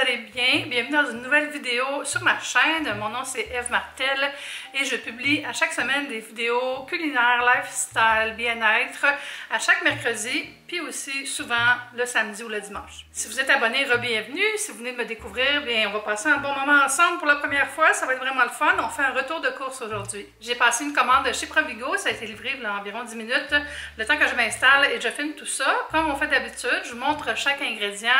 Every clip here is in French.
allez bien. Bienvenue dans une nouvelle vidéo sur ma chaîne. Mon nom c'est Eve Martel et je publie à chaque semaine des vidéos culinaires, lifestyle, bien-être à chaque mercredi, puis aussi souvent le samedi ou le dimanche. Si vous êtes abonné, re-bienvenue. Si vous venez de me découvrir, bien on va passer un bon moment ensemble pour la première fois. Ça va être vraiment le fun. On fait un retour de course aujourd'hui. J'ai passé une commande chez Provigo. Ça a été livré il y a environ 10 minutes. Le temps que je m'installe et je filme tout ça. Comme on fait d'habitude, je vous montre chaque ingrédient,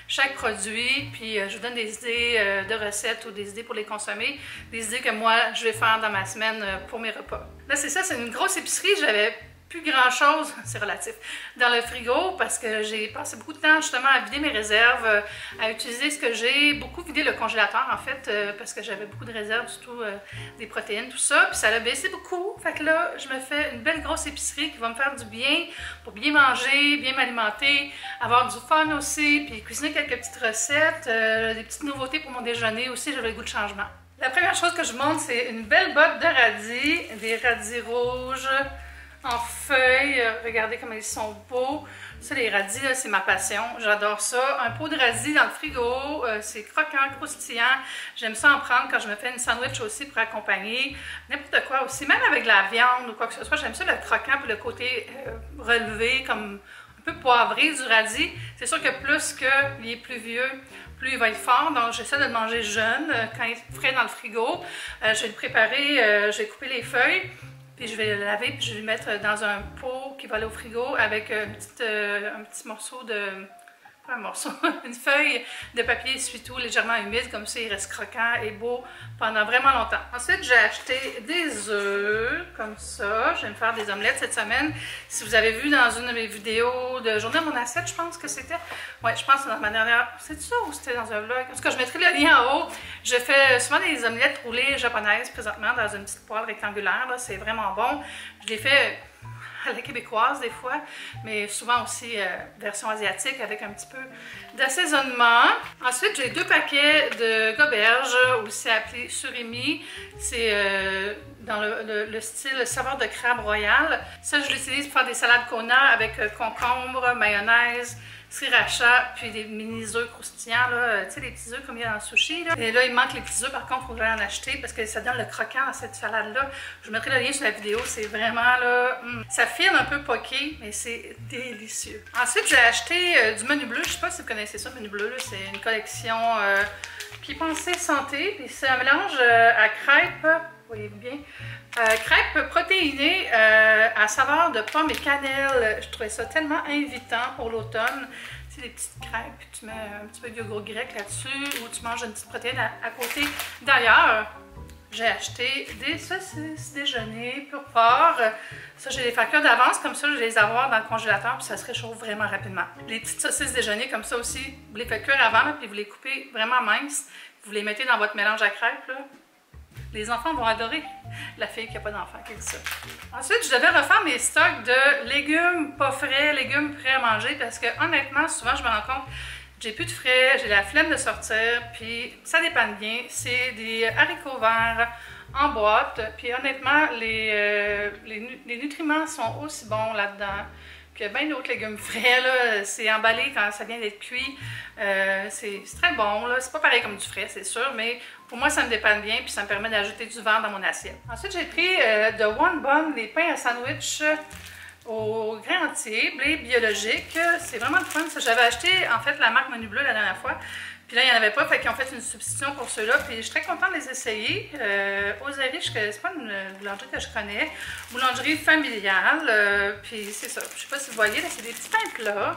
chaque produit, puis je vous donne des idées de recettes ou des idées pour les consommer, des idées que moi je vais faire dans ma semaine pour mes repas. Là c'est ça, c'est une grosse épicerie, j'avais plus grand chose, c'est relatif, dans le frigo parce que j'ai passé beaucoup de temps justement à vider mes réserves, à utiliser ce que j'ai, beaucoup vidé le congélateur en fait, parce que j'avais beaucoup de réserves, surtout des protéines, tout ça, puis ça a baissé beaucoup. Fait que là, je me fais une belle grosse épicerie qui va me faire du bien pour bien manger, bien m'alimenter, avoir du fun aussi, puis cuisiner quelques petites recettes, des petites nouveautés pour mon déjeuner aussi, j'avais le goût de changement. La première chose que je vous montre, c'est une belle botte de radis, des radis rouges, en feuilles, regardez comme ils sont beaux. Ça, les radis, c'est ma passion, j'adore ça. Un pot de radis dans le frigo, c'est croquant, croustillant. J'aime ça en prendre quand je me fais une sandwich aussi pour accompagner. N'importe quoi aussi, même avec de la viande ou quoi que ce soit. J'aime ça le croquant puis le côté relevé, comme un peu poivré du radis. C'est sûr que plus qu'il est plus vieux, plus il va être fort, donc j'essaie de le manger jeune, quand il est frais dans le frigo. Je vais le préparer, je vais couper les feuilles. Puis je vais le laver, puis je vais le mettre dans un pot qui va aller au frigo avec un petit morceau de... Pas un morceau, une feuille de papier essuie-tout légèrement humide, comme ça il reste croquant et beau pendant vraiment longtemps. Ensuite, j'ai acheté des œufs, comme ça. Je vais me faire des omelettes cette semaine. Si vous avez vu dans une de mes vidéos de journée à mon assiette, je pense que c'était... Ouais, je pense que dans ma dernière... C'est ça ou c'était dans un vlog? En tout cas, je mettrai le lien en haut. Je fais souvent des omelettes roulées japonaises présentement dans une petite poêle rectangulaire. C'est vraiment bon. Je les fais à la québécoise des fois, mais souvent aussi version asiatique avec un petit peu d'assaisonnement. Ensuite, j'ai 2 paquets de goberges, aussi appelés surimi. C'est dans le style saveur de crabe royal. Ça, je l'utilise pour faire des salades Kona avec concombre, mayonnaise, sriracha, puis des mini œufs croustillants, tu sais, les petits œufs comme il y a dans le sushi. Là. Et là, il manque les petits œufs, par contre, il faut que j'aille en acheter parce que ça donne le croquant à cette salade-là. Je vous mettrai le lien sur la vidéo, c'est vraiment là... Ça file un peu poké, mais c'est délicieux. Ensuite, j'ai acheté du menu bleu. Je sais pas si vous connaissez ça, le menu bleu, c'est une collection qui est pensée santé, puis c'est un mélange à crêpes, voyez-vous bien, crêpes protéinées à saveur de pomme et cannelle. Je trouvais ça tellement invitant pour l'automne. Tu sais, des petites crêpes, puis tu mets un petit peu de yogourt grec là-dessus, ou tu manges une petite protéine à côté. D'ailleurs, j'ai acheté des saucisses déjeuner pour porc. Ça, j'ai les factures d'avance, comme ça, je vais les avoir dans le congélateur, puis ça se réchauffe vraiment rapidement. Les petites saucisses déjeuner, comme ça aussi, vous les faites cuire avant, là, puis vous les coupez vraiment minces. Vous les mettez dans votre mélange à crêpes, là. Les enfants vont adorer la fille qui n'a pas d'enfant qui dit ça. Ensuite, je devais refaire mes stocks de légumes pas frais, légumes prêts à manger, parce que honnêtement, souvent, je me rends compte j'ai plus de frais, j'ai la flemme de sortir, puis ça dépanne bien. C'est des haricots verts en boîte, puis honnêtement, les nutriments sont aussi bons là-dedans que bien d'autres légumes frais. C'est emballé quand ça vient d'être cuit. C'est très bon. C'est pas pareil comme du frais, c'est sûr, mais pour moi, ça me dépanne bien puis ça me permet d'ajouter du vert dans mon assiette. Ensuite, j'ai pris de One Bun, les pains à sandwich au grain entier, blé biologique. C'est vraiment le fun. J'avais acheté en fait la marque Menu Bleu la dernière fois. Puis là, il n'y en avait pas, fait qu'ils ont fait une substitution pour ceux-là. Puis je suis très contente de les essayer. Oserie, c'est pas une boulangerie que je connais. Boulangerie familiale. Puis c'est ça. Je sais pas si vous voyez, là, c'est des petits pains plats.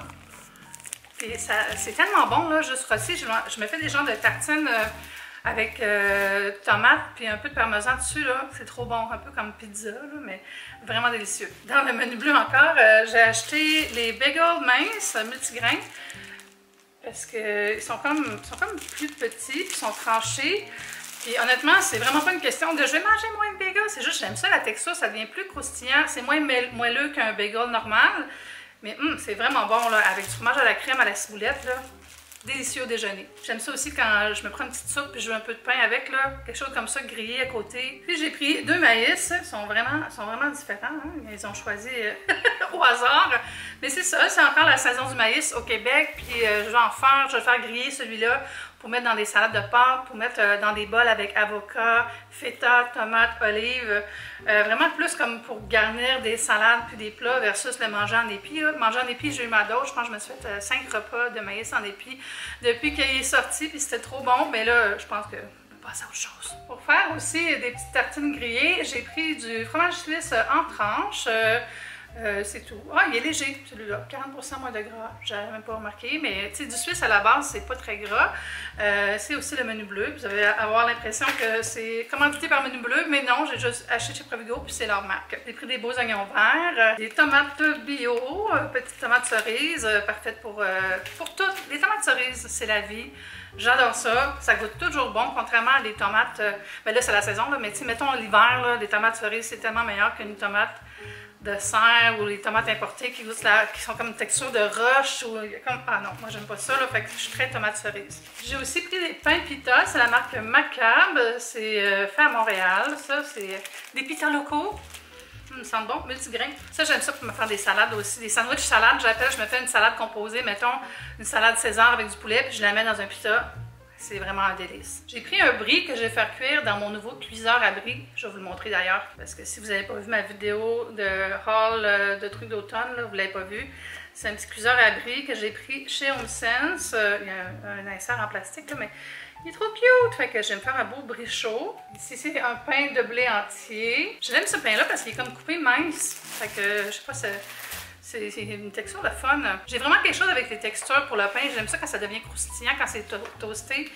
Puis c'est tellement bon, là, juste rossi. Je me fais des genres de tartines avec tomates puis un peu de parmesan dessus, là. C'est trop bon, un peu comme pizza, là, mais vraiment délicieux. Dans le menu bleu encore, j'ai acheté les bagels minces multigrains. Parce qu'ils sont comme plus petits, puis ils sont tranchés. Puis honnêtement, c'est vraiment pas une question de je vais manger moins de bagel, c'est juste j'aime ça, la texture, ça devient plus croustillant. C'est moins moelleux qu'un bagel normal. Mais c'est vraiment bon, là, avec du fromage à la crème à la ciboulette, là. Délicieux au déjeuner. J'aime ça aussi quand je me prends une petite soupe puis je veux un peu de pain avec, là, quelque chose comme ça grillé à côté. Puis j'ai pris 2 maïs, ils sont vraiment différents, hein? Ils ont choisi au hasard. Mais c'est ça, c'est encore la saison du maïs au Québec, puis je vais le faire griller celui-là pour mettre dans des salades de pâtes, pour mettre dans des bols avec avocat, feta, tomates, olives. Vraiment plus comme pour garnir des salades puis des plats versus le manger en épi. Là. Manger en épi, j'ai eu ma dose. Je pense que je me suis fait 5 repas de maïs en épi depuis qu'il est sorti, puis c'était trop bon. Mais là, je pense que passer à autre chose. Pour faire aussi des petites tartines grillées, j'ai pris du fromage suisse en tranches. C'est tout. Ah, il est léger, celui-là. 40% moins de gras. J'avais même pas remarqué, mais du suisse à la base, c'est pas très gras. C'est aussi le menu bleu. Vous allez avoir l'impression que c'est commandité par Menu Bleu, mais non, j'ai juste acheté chez Provigo, puis c'est leur marque. J'ai pris des beaux oignons verts, des tomates bio, petites tomates cerises, parfaites pour toutes. Les tomates cerises, c'est la vie. J'adore ça. Ça goûte toujours bon, contrairement à des tomates. Ben là, c'est la saison, là, mais mettons l'hiver, des tomates cerises, c'est tellement meilleur qu'une tomate de serre ou les tomates importées qui sont comme une texture de roche ou comme... Ah non, moi j'aime pas ça, là, fait que je suis très tomate cerise. J'ai aussi pris des pains pita, c'est la marque Macabre, c'est fait à Montréal, ça c'est des pitas locaux. Ils sentent bon, multigrains. Ça, j'aime ça pour me faire des salades aussi. Des sandwichs salades, j'appelle, je me fais une salade composée, mettons une salade César avec du poulet, puis je la mets dans un pita. C'est vraiment un délice. J'ai pris un brie que je vais faire cuire dans mon nouveau cuiseur à brie. Je vais vous le montrer d'ailleurs, parce que si vous n'avez pas vu ma vidéo de haul de trucs d'automne, vous ne l'avez pas vu. C'est un petit cuiseur à brie que j'ai pris chez HomeSense. Il y a un insert en plastique, là, mais il est trop cute! Fait que je vais me faire un beau brie chaud. Ici, c'est un pain de blé entier. J'aime ce pain-là parce qu'il est comme coupé mince. Fait que, je sais pas, c'est une texture de fun. J'ai vraiment quelque chose avec les textures pour le pain. J'aime ça quand ça devient croustillant, quand c'est toasté.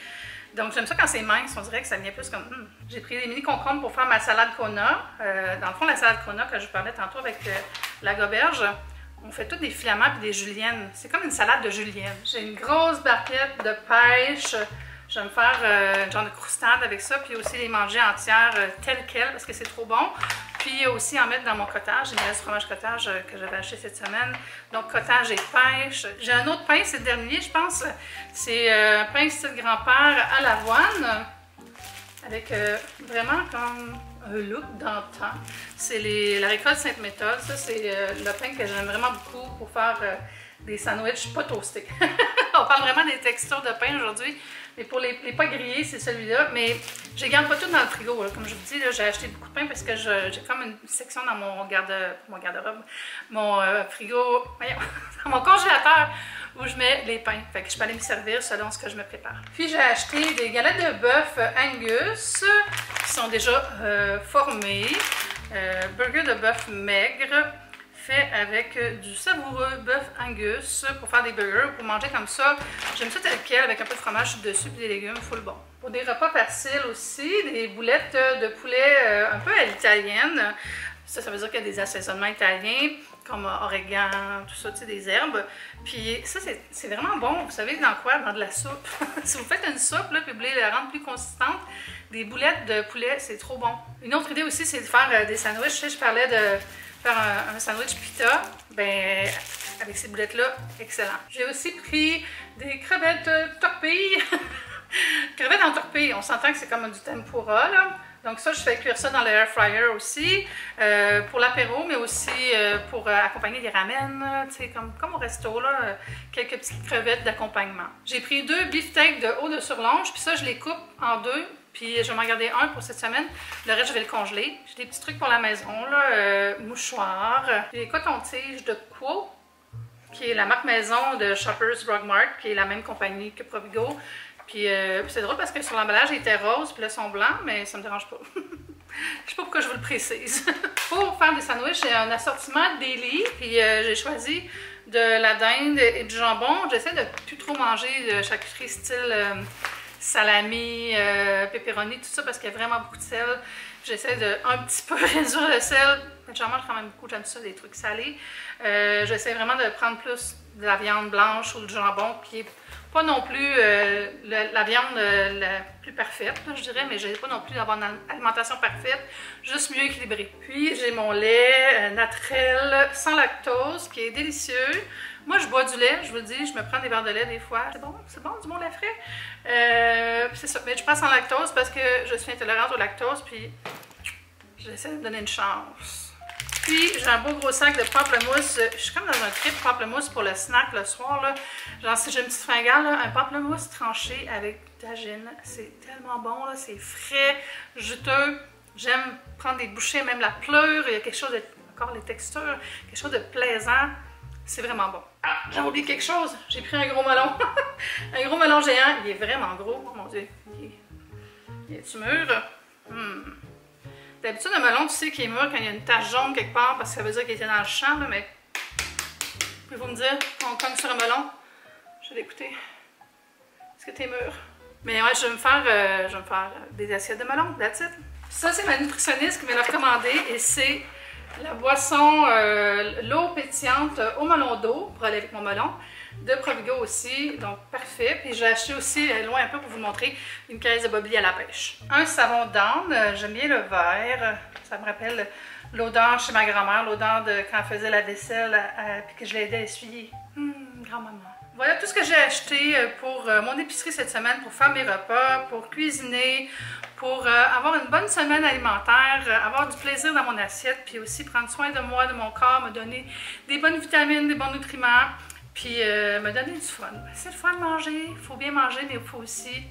Donc, j'aime ça quand c'est mince. On dirait que ça devient plus comme... J'ai pris des mini concombres pour faire ma salade Kona. Dans le fond, la salade Kona que je vous parlais tantôt avec la goberge, on fait tous des filaments et des juliennes. C'est comme une salade de julienne. J'ai une grosse barquette de pêche. Je vais me faire un genre de croustade avec ça, puis aussi les manger entières telles quelles parce que c'est trop bon. Puis aussi en mettre dans mon cottage. Il me reste du fromage cottage que j'avais acheté cette semaine. Donc cottage et pêche. J'ai un autre pain, c'est le dernier, je pense. C'est un pain style grand-père à l'avoine. Avec vraiment comme un look d'antan. C'est la récolte Sainte-Méthode. Ça, c'est le pain que j'aime vraiment beaucoup pour faire des sandwichs pas toastés. On parle vraiment des textures de pain aujourd'hui. Mais pour les pas grillés, c'est celui-là. Mais je les garde pas tout dans le frigo. Là. Comme je vous dis, j'ai acheté beaucoup de pain parce que j'ai comme une section dans mon garde-robe, mon frigo, voyons, dans mon congélateur où je mets les pains. Fait que je peux aller me servir selon ce que je me prépare. Puis j'ai acheté des galettes de bœuf Angus qui sont déjà formées. Burger de bœuf maigre. Fait avec du savoureux bœuf Angus pour faire des burgers ou pour manger comme ça. J'aime ça tel quel avec un peu de fromage dessus et des légumes full bon. Pour des repas faciles aussi, des boulettes de poulet un peu à l'italienne. Ça veut dire qu'il y a des assaisonnements italiens comme origan, tout ça, tu sais, des herbes. Puis ça, c'est vraiment bon. Vous savez dans quoi? Dans de la soupe. Si vous faites une soupe, là, puis vous voulez la rendre plus consistante, des boulettes de poulet, c'est trop bon. Une autre idée aussi, c'est de faire des sandwichs. Tu sais, je parlais de faire un sandwich pita, ben avec ces boulettes-là, excellent. J'ai aussi pris des crevettes torpilles. Crevettes en torpille, on s'entend que c'est comme du tempura, là. Donc ça, je fais cuire ça dans l'air fryer aussi, pour l'apéro, mais aussi pour accompagner des ramen, tu sais, comme au resto, là, quelques petites crevettes d'accompagnement. J'ai pris 2 beefsteaks de haut de surlonge, puis ça, je les coupe en 2. Puis je vais m'en garder un pour cette semaine. Le reste, je vais le congeler. J'ai des petits trucs pour la maison, là, mouchoirs. J'ai des cotons-tiges de Quo, qui est la marque maison de Shoppers Drug Mart, qui est la même compagnie que Provigo. Puis c'est drôle parce que sur l'emballage, il était rose, puis là, ils sont blancs, mais ça me dérange pas. Je sais pas pourquoi je vous le précise. Pour faire des sandwichs, j'ai un assortiment daily, puis j'ai choisi de la dinde et du jambon. J'essaie de plus trop manger de charcuterie style... salami, pepperoni, tout ça parce qu'il y a vraiment beaucoup de sel. J'essaie de un petit peu réduire le sel. J'en mange quand même beaucoup, j'aime ça, des trucs salés. J'essaie vraiment de prendre plus de la viande blanche ou du jambon qui est pas non plus la viande la plus parfaite, là, je dirais, mais je n'ai pas non plus d'avoir une alimentation parfaite, juste mieux équilibrée. Puis j'ai mon lait naturel sans lactose qui est délicieux. Moi, je bois du lait, je vous le dis, je me prends des verres de lait des fois. C'est bon, du bon lait frais. C'est ça, mais je prends sans lactose parce que je suis intolérante au lactose, puis j'essaie de donner une chance. Puis, j'ai un beau gros sac de pamplemousse. Je suis comme dans un trip pamplemousse pour le snack le soir, là. Genre, si j'ai une petite fringale, là, un pamplemousse tranché avec tagine. C'est tellement bon, là. C'est frais, juteux. J'aime prendre des bouchées, même la pleure. Il y a quelque chose de... Encore les textures. Quelque chose de plaisant. C'est vraiment bon. Ah, j'ai oublié quelque chose. J'ai pris un gros melon. Un gros melon géant. Il est vraiment gros. Oh mon Dieu. Il est-tu mûr? D'habitude, un melon, tu sais qu'il est mûr quand il y a une tache jaune quelque part, parce que ça veut dire qu'il était dans le champ, là, mais... Pouvez-vous me dire, quand on cogne sur un melon? Je vais l'écouter. Est-ce que t'es mûr? Mais ouais, je vais me faire des assiettes de melon, that's it. Ça, c'est ma nutritionniste qui me l'a recommandé, et c'est la boisson, l'eau pétillante au melon d'eau, pour aller avec mon melon, de Provigo aussi, donc parfait. Puis j'ai acheté aussi, loin un peu pour vous montrer, une caisse de bobby à la pêche. Un savon d'âne, j'aime bien le vert, ça me rappelle l'odeur chez ma grand-mère, l'odeur de quand elle faisait la vaisselle, puis que je l'aidais à essuyer. Grand-maman. Voilà tout ce que j'ai acheté pour mon épicerie cette semaine, pour faire mes repas, pour cuisiner, pour avoir une bonne semaine alimentaire, avoir du plaisir dans mon assiette, puis aussi prendre soin de moi, de mon corps, me donner des bonnes vitamines, des bons nutriments, puis me donner du fun. C'est le fun de manger, il faut bien manger, mais il faut aussi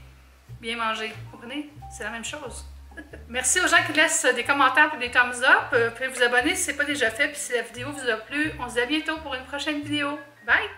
bien manger. Vous comprenez? C'est la même chose. Merci aux gens qui laissent des commentaires et des thumbs up. Vous pouvez vous abonner si ce n'est pas déjà fait, puis si la vidéo vous a plu. On se dit à bientôt pour une prochaine vidéo. Bye!